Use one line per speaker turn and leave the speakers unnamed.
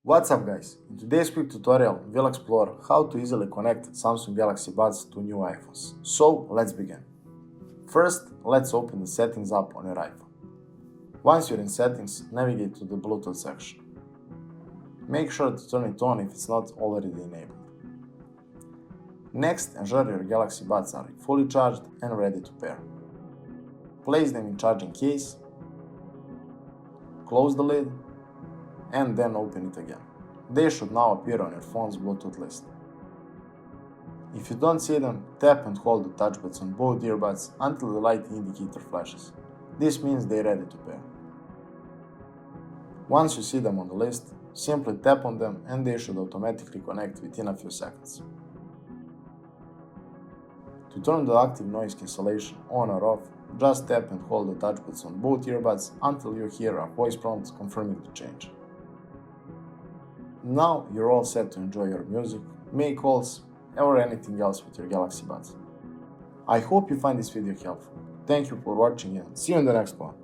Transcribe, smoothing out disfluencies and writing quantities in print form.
What's up guys? In today's quick tutorial we'll explore how to easily connect Samsung Galaxy Buds to new iPhones. So let's begin. First, let's open the settings app on your iPhone. Once you're in settings, navigate to the Bluetooth section. Make sure to turn it on if it's not already enabled. Next, ensure your Galaxy Buds are fully charged and ready to pair. Place them in charging case, close the lid, and then open it again. They should now appear on your phone's Bluetooth list. If you don't see them, tap and hold the touch buds on both earbuds until the light indicator flashes. This means they're ready to pair. Once you see them on the list, simply tap on them and they should automatically connect within a few seconds. To turn the active noise cancellation on or off, just tap and hold the touch buds on both earbuds until you hear a voice prompt confirming the change. Now you're all set to enjoy your music, make calls, or anything else with your Galaxy Buds. I hope you find this video helpful. Thank you for watching and see you in the next one.